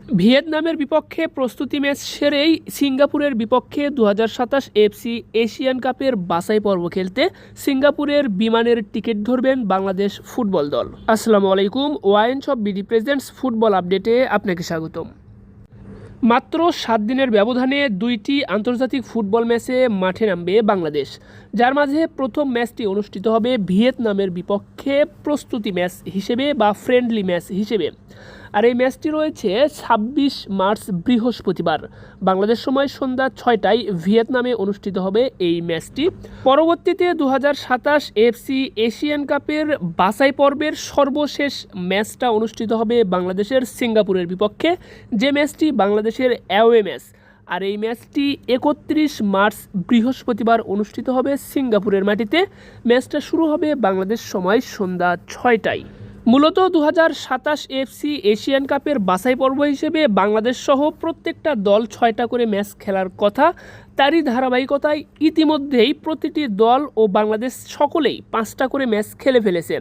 ভিয়েতনামের বিপক্ষে প্রস্তুতি ম্যাচ সেরেই সিঙ্গাপুরের বিপক্ষে 2027 এফসি এশিয়ান কাপের বাছাই পর্ব খেলতে সিঙ্গাপুরের বিমানের টিকিট ধরবেন বাংলাদেশ ফুটবল দল। আসসালামু আলাইকুম, wines of BD presents football আপডেটে আপনাকে স্বাগতম। মাত্র 7 দিনের ব্যবধানে 2টি আন্তর্জাতিক ফুটবল ম্যাচে মাঠে নামবে বাংলাদেশ, যার মাঝে প্রথম ম্যাচটি অনুষ্ঠিত হবে ভিয়েতনামের বিপক্ষে প্রস্তুতি ম্যাচ হিসেবে বা ফ্রেন্ডলি ম্যাচ হিসেবে। আর এই ম্যাচটি রয়েছে 26 মার্চ বৃহস্পতিবার বাংলাদেশ সময় সন্ধ্যা 6টায় ভিয়েতনামে অনুষ্ঠিত হবে এই ম্যাচটি। পরবর্তীতে 2027 এফসি এশিয়ান কাপের বাছাই পর্বের সর্বশেষ ম্যাচটা অনুষ্ঠিত হবে বাংলাদেশের সিঙ্গাপুরের বিপক্ষে, যে ম্যাচটি বাংলাদেশের অ্যাওয়ে ম্যাচ। আর এই ম্যাচটি 31 মার্চ বৃহস্পতিবার অনুষ্ঠিত হবে সিঙ্গাপুরের মাটিতে। ম্যাচটা শুরু হবে বাংলাদেশ সময় সন্ধ্যা 6টায়। মূলত 2027 এফসি এশিয়ান কাপের বাছাই পর্ব হিসেবে বাংলাদেশ সহ প্রত্যেকটা দল 6টা করে ম্যাচ খেলার কথা। তারই ধারাবাহিকতায় ইতিমধ্যেই প্রতিটি দল ও বাংলাদেশ সকলেই 5টা করে ম্যাচ খেলে ফেলেছে,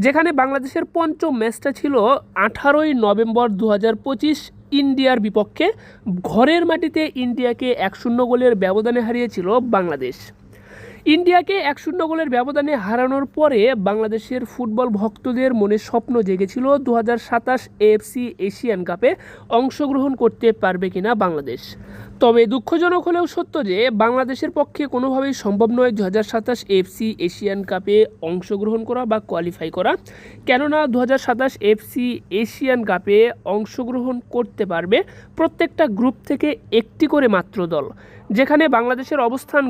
যেখানে বাংলাদেশের পঞ্চম ম্যাচটা ছিল 18ই নভেম্বর 2025 ইন্ডিয়ার বিপক্ষে। ঘরের মাটিতে ইন্ডিয়াকে 1-0 গোলের ব্যবধানে হারিয়েছিল বাংলাদেশ। ইন্ডিয়াকে 1-0 গোলের ব্যবধানে হারানোর পরে বাংলাদেশের ফুটবল ভক্তদের মনে স্বপ্ন জেগেছিল 2027 এএফসি এশিয়ান কাপে অংশগ্রহণ করতে পারবে কিনা বাংলাদেশ। তবে দুঃখজনক হলেও সত্য যে বাংলাদেশের পক্ষে কোনোভাবেই সম্ভব নয় 2027 এএফসি এশিয়ান কাপে অংশগ্রহণ করা বা কোয়ালিফাই করা। কেননা 2027 এএফসি এশিয়ান কাপে অংশগ্রহণ করতে পারবে প্রত্যেকটা গ্রুপ থেকে একটি করে মাত্র দল, যেখানে বাংলাদেশের অবস্থান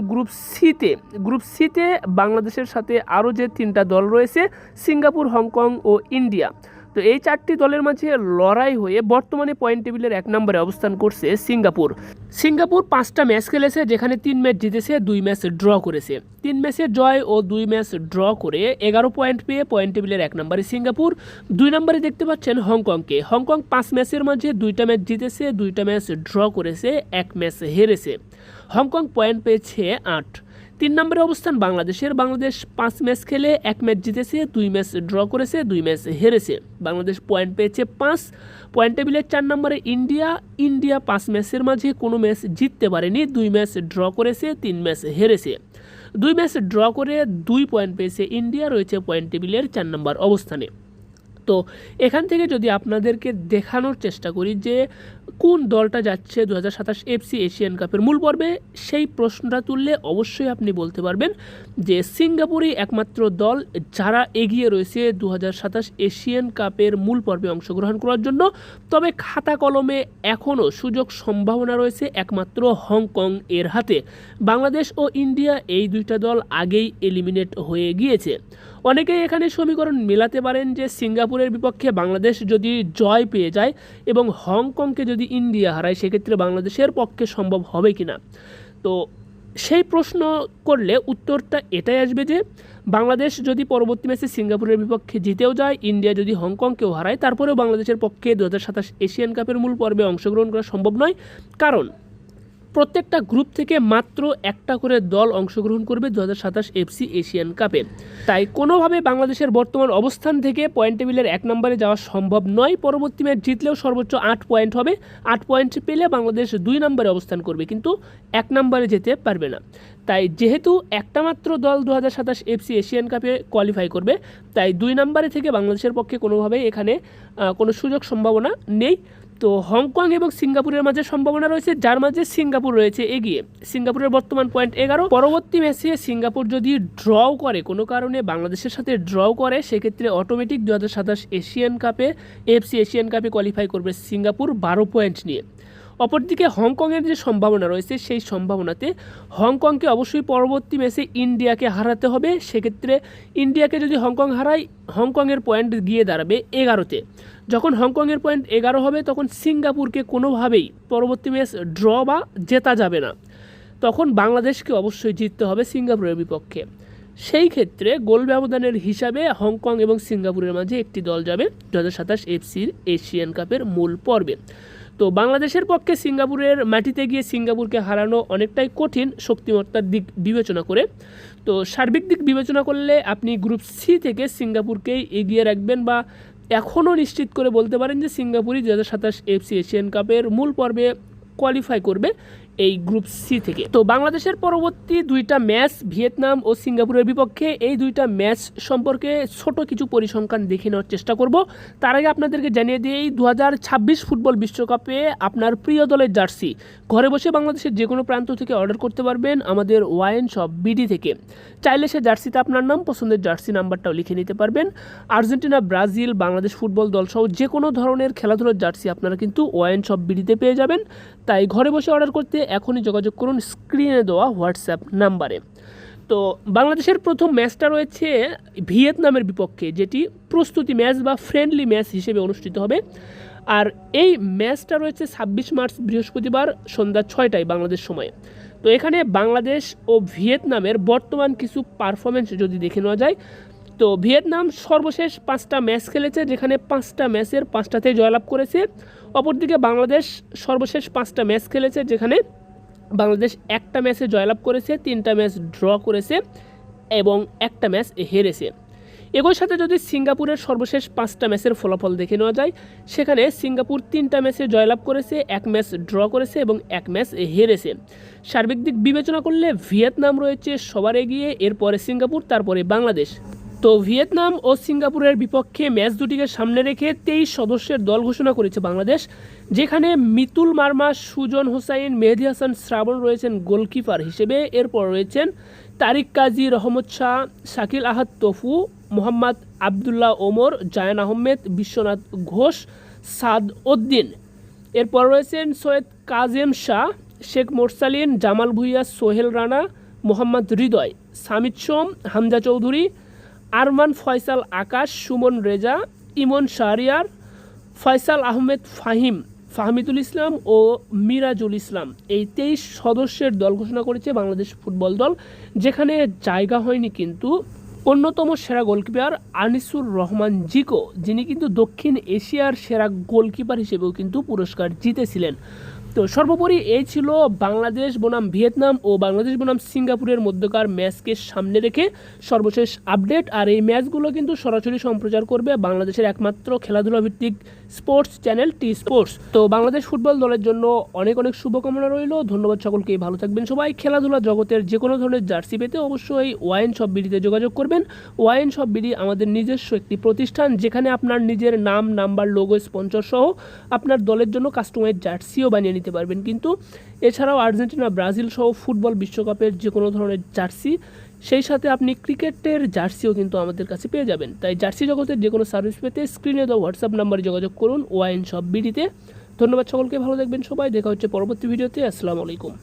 গ্রুপ সিতে বাংলাদেশের সাথে আরও যে 3টা দল রয়েছে সিঙ্গাপুর, হংকং ও ইন্ডিয়া। তো এই 4টি দলের মাঝে লড়াই হয়ে বর্তমানে পয়েন্ট টেবিলের 1 নম্বরে অবস্থান করছে সিঙ্গাপুর 5টা ম্যাচ খেলেছে, যেখানে 3 ম্যাচ জিতেছে, 2 ম্যাচ ড্র করেছে। 3 ম্যাচের জয় ও 2 ম্যাচ ড্র করে 11 পয়েন্ট পেয়ে পয়েন্ট টেবিলের 1 নম্বরে সিঙ্গাপুর। 2 নম্বরে দেখতে পাচ্ছেন হংকংকে। হংকং 5 ম্যাচের মাঝে 2টা ম্যাচ জিতেছে, 2টা ম্যাচ ড্র করেছে, 1 ম্যাচ হেরেছে। হংকং পয়েন্ট পেয়েছে 8। 3 নম্বরে অবস্থান বাংলাদেশের। বাংলাদেশ 5 ম্যাচ খেলে 1 ম্যাচ জিতেছে, 2 ম্যাচ ড্র করেছে, 2 ম্যাচ হেরেছে। বাংলাদেশ পয়েন্ট পেয়েছে 5। পয়েন্ট টেবিলের 4 নম্বরে ইন্ডিয়া 5 ম্যাচের মাঝে কোনো ম্যাচ জিততে পারেনি, 2 ম্যাচ ড্র করেছে, 3 ম্যাচ হেরেছে। 2 ম্যাচ ড্র করে 2 পয়েন্ট পেয়েছে ইন্ডিয়া, রয়েছে পয়েন্ট টেবিলের 4 নম্বর অবস্থানে। তো এখান থেকে যদি আপনাদেরকে দেখানোর চেষ্টা করি যে কোন দলটা যাচ্ছে 2027 এফসি এশিয়ান কাপের মূল পর্বে, সেই প্রশ্নটা তুললে অবশ্যই আপনি বলতে পারবেন যে সিঙ্গাপুরই একমাত্র দল যারা এগিয়ে রয়েছে 2027 এশিয়ান কাপের মূল পর্বে অংশগ্রহণ করার জন্য। তবে খাতা কলমে এখনও সুযোগ সম্ভাবনা রয়েছে একমাত্র হংকং এর হাতে। বাংলাদেশ ও ইন্ডিয়া এই 2টা দল আগেই এলিমিনেট হয়ে গিয়েছে। অনেকেই এখানে সমীকরণ মেলাতে পারেন যে সিঙ্গাপুরের বিপক্ষে বাংলাদেশ যদি জয় পেয়ে যায় এবং হংকংকে যদি ইন্ডিয়া হারায়, সেক্ষেত্রে বাংলাদেশের পক্ষে সম্ভব হবে কিনা। তো সেই প্রশ্ন করলে উত্তরটা এটাই আসবে যে বাংলাদেশ যদি পরবর্তী ম্যাচে সিঙ্গাপুরের বিপক্ষে জিতেও যায়, ইন্ডিয়া যদি হংকংকেও হারায়, তারপরেও বাংলাদেশের পক্ষে 2027 এশিয়ান কাপের মূল পর্বে অংশগ্রহণ করা সম্ভব নয়। কারণ প্রত্যেকটা গ্রুপ থেকে মাত্র 1টা করে দল অংশগ্রহণ করবে 2027 এফসি এশিয়ান কাপে। তাই কোনোভাবে বাংলাদেশের বর্তমান অবস্থান থেকে পয়েন্ট টেবিলের 1 নম্বরে যাওয়া সম্ভব নয়। পরবর্তী ম্যাচ জিতলেও সর্বোচ্চ 8 পয়েন্ট হবে। 8 পয়েন্ট পেলে বাংলাদেশ 2 নম্বরে অবস্থান করবে, কিন্তু 1 নম্বরে যেতে পারবে না। তাই যেহেতু একটা মাত্র দল 2027 এফসি এশিয়ান কাপে কোয়ালিফাই করবে, তাই 2 নম্বরে থেকে বাংলাদেশের পক্ষে কোনোভাবেই এখানে কোনো সুযোগ সম্ভাবনা নেই। তো হংকং এবং সিঙ্গাপুরের মাঝে সম্ভাবনা রয়েছে, যার মাঝে সিঙ্গাপুর রয়েছে এগিয়ে। সিঙ্গাপুরের বর্তমান পয়েন্ট 11। পরবর্তী ম্যাচে সিঙ্গাপুর যদি ড্রও করে, কোনো কারণে বাংলাদেশের সাথে ড্রও করে, সেক্ষেত্রে অটোমেটিক 2027 এশিয়ান কাপে এফসি এশিয়ান কাপে কোয়ালিফাই করবে সিঙ্গাপুর 12 পয়েন্ট নিয়ে। অপরদিকে হংকংয়ের যে সম্ভাবনা রয়েছে, সেই সম্ভাবনাতে হংকংকে অবশ্যই পরবর্তী ম্যাচে ইন্ডিয়াকে হারাতে হবে। সেক্ষেত্রে ইন্ডিয়াকে যদি হংকং হারায়, হংকংয়ের পয়েন্ট গিয়ে দাঁড়াবে 11তে। যখন হংকংয়ের পয়েন্ট 11 হবে, তখন সিঙ্গাপুরকে কোনোভাবেই পরবর্তী ম্যাচ ড্র বা জেতা যাবে না। তখন বাংলাদেশকে অবশ্যই জিততে হবে সিঙ্গাপুরের বিপক্ষে। সেই ক্ষেত্রে গোল ব্যবধানের হিসাবে হংকং এবং সিঙ্গাপুরের মাঝে একটি দল যাবে 2027 এফসির এশিয়ান কাপের মূল পর্বে। তো বাংলাদেশের পক্ষে সিঙ্গাপুরের মাটিতে গিয়ে সিঙ্গাপুরকে হারানো অনেকটাই কঠিন শক্তিমত্তার দিক বিবেচনা করে। তো সার্বিক দিক বিবেচনা করলে আপনি গ্রুপ সি থেকে সিঙ্গাপুরকেই এগিয়ে রাখবেন বা এখনও নিশ্চিত করে বলতে পারেন যে সিঙ্গাপুরই 2027 এফসি এশিয়ান কাপের মূল পর্বে কোয়ালিফাই করবে এই গ্রুপ সি থেকে। তো বাংলাদেশের পরবর্তী দুইটা ম্যাচ ভিয়েতনাম ও সিঙ্গাপুরের বিপক্ষে, এই দুইটা ম্যাচ সম্পর্কে ছোট কিছু পরিসংখ্যান দেখে নেওয়ার চেষ্টা করব। তার আগে আপনাদেরকে জানিয়ে দিই 2026 ফুটবল বিশ্বকাপে আপনার প্রিয় দলের জার্সি ঘরে বসে বাংলাদেশের যে কোনো প্রান্ত থেকে অর্ডার করতে পারবেন আমাদের ওয়াইন শপ বিডি থেকে। চাইলে সে জার্সিতে আপনার নাম, পছন্দের জার্সি নাম্বারটাও লিখে নিতে পারবেন। আর্জেন্টিনা, ব্রাজিল, বাংলাদেশ ফুটবল দলসহ যে কোনো ধরনের খেলাধুলার জার্সি আপনারা কিন্তু ওয়াইন শপ বিডিতে পেয়ে যাবেন। তাই ঘরে বসে অর্ডার করতে এখনই যোগাযোগ করুন স্ক্রিনে দেওয়া হোয়াটসঅ্যাপ নাম্বারে। তো বাংলাদেশের প্রথম ম্যাচটা রয়েছে ভিয়েতনামের বিপক্ষে, যেটি প্রস্তুতি ম্যাচ বা ফ্রেন্ডলি ম্যাচ হিসেবে অনুষ্ঠিত হবে। আর এই ম্যাচটা রয়েছে 26 মার্চ বৃহস্পতিবার সন্ধ্যা 6টায় বাংলাদেশ সময়ে। তো এখানে বাংলাদেশ ও ভিয়েতনামের বর্তমান কিছু পারফরমেন্স যদি দেখে নেওয়া যায়, তো ভিয়েতনাম সর্বশেষ 5টা ম্যাচ খেলেছে, যেখানে 5টা ম্যাচের 5টাতেই জয়লাভ করেছে। অপরদিকে বাংলাদেশ সর্বশেষ 5টা ম্যাচ খেলেছে, যেখানে বাংলাদেশ একটা ম্যাচে জয়লাভ করেছে, 3টা ম্যাচ ড্র করেছে এবং একটা ম্যাচ হেরেছে। একই সাথে যদি সিঙ্গাপুরের সর্বশেষ 5টা ম্যাচের ফলাফল দেখে নেওয়া যায়, সেখানে সিঙ্গাপুর 3টা ম্যাচে জয়লাভ করেছে, 1 ম্যাচ ড্র করেছে এবং 1 ম্যাচ হেরেছে। সার্বিক দিক বিবেচনা করলে ভিয়েতনাম রয়েছে সবার এগিয়ে, এরপরে সিঙ্গাপুর, তারপরে বাংলাদেশ। তো ভিয়েতনাম ও সিঙ্গাপুরের বিপক্ষে ম্যাচ দুটিকে সামনে রেখে 23 সদস্যের দল ঘোষণা করেছে বাংলাদেশ, যেখানে মিতুল মার্মা, সুজন হোসাইন, মেহেদী হাসান শ্রাবণ রয়েছেন গোলকিপার হিসেবে। এরপর রয়েছেন তারিক কাজী, রহমত শাহ, শাকিল আহাদ তফু, মোহাম্মদ আবদুল্লাহ ওমর, জায়ান আহমেদ, বিশ্বনাথ ঘোষ, সাদ উদ্দিন। এরপর রয়েছেন সৈয়দ কাজেম শাহ, শেখ মোরসালিন, জামাল ভুইয়া, সোহেল রানা, মোহাম্মদ হৃদয়, সামিদ সোম, হামজা চৌধুরী, আরমান ফয়সাল আকাশ, সুমন রেজা, ইমন শাহরিয়ার, ফয়সাল আহমেদ ফাহিম, ফাহমিদুল ইসলাম ও মিরাজুল ইসলাম। এই 23 সদস্যের দল ঘোষণা করেছে বাংলাদেশ ফুটবল দল, যেখানে জায়গা হয়নি কিন্তু অন্যতম সেরা গোলকিপার আনিসুর রহমান জিকো, যিনি কিন্তু দক্ষিণ এশিয়ার সেরা গোলকিপার হিসেবেও কিন্তু পুরস্কার জিতেছিলেন। তো সর্বোপরি এই ছিল বাংলাদেশ বনাম ভিয়েতনাম ও বাংলাদেশ বনাম সিঙ্গাপুরের মধ্যকার ম্যাচকে সামনে রেখে সর্বশেষ আপডেট। আর এই ম্যাচগুলো কিন্তু সরাসরি সম্প্রচার করবে বাংলাদেশের একমাত্র খেলাধুলা ভিত্তিক স্পোর্টস চ্যানেল টি স্পোর্টস। তো বাংলাদেশ ফুটবল দলের জন্য অনেক অনেক শুভকামনা রইল। ধন্যবাদ সকলকে, ভালো থাকবেন সবাই। খেলাধুলা জগতের যে কোনো ধরনের জার্সি পেতে অবশ্যই ওয়াইন শপ বিডিতে যোগাযোগ করবেন। ওয়াইন শপ বিডি আমাদের নিজস্ব একটি প্রতিষ্ঠান, যেখানে আপনার নিজের নাম, নাম্বার, লোগো, স্পন্সর সহ আপনার দলের জন্য কাস্টমাইজ জার্সিও বানিয়ে নিতে পারবেন। কিন্তু এছাড়াও আর্জেন্টিনা, ব্রাজিল সহ ফুটবল বিশ্বকাপের যে কোনো ধরনের জার্সি, সেই সাথে আপনি ক্রিকেটের জার্সিও কিন্তু আমাদের কাছে পেয়ে যাবেন। তাই জার্সি জগতের যে কোনো সার্ভিস পেতে স্ক্রিনে দেওয়া হোয়াটসঅ্যাপ নাম্বারে যোগাযোগ করুন ওয়াইন শপ বিডিতে। ধন্যবাদ সকলকে, ভালো থাকবেন সবাই। দেখা হচ্ছে পরবর্তী ভিডিওতে। আসসালামু আলাইকুম।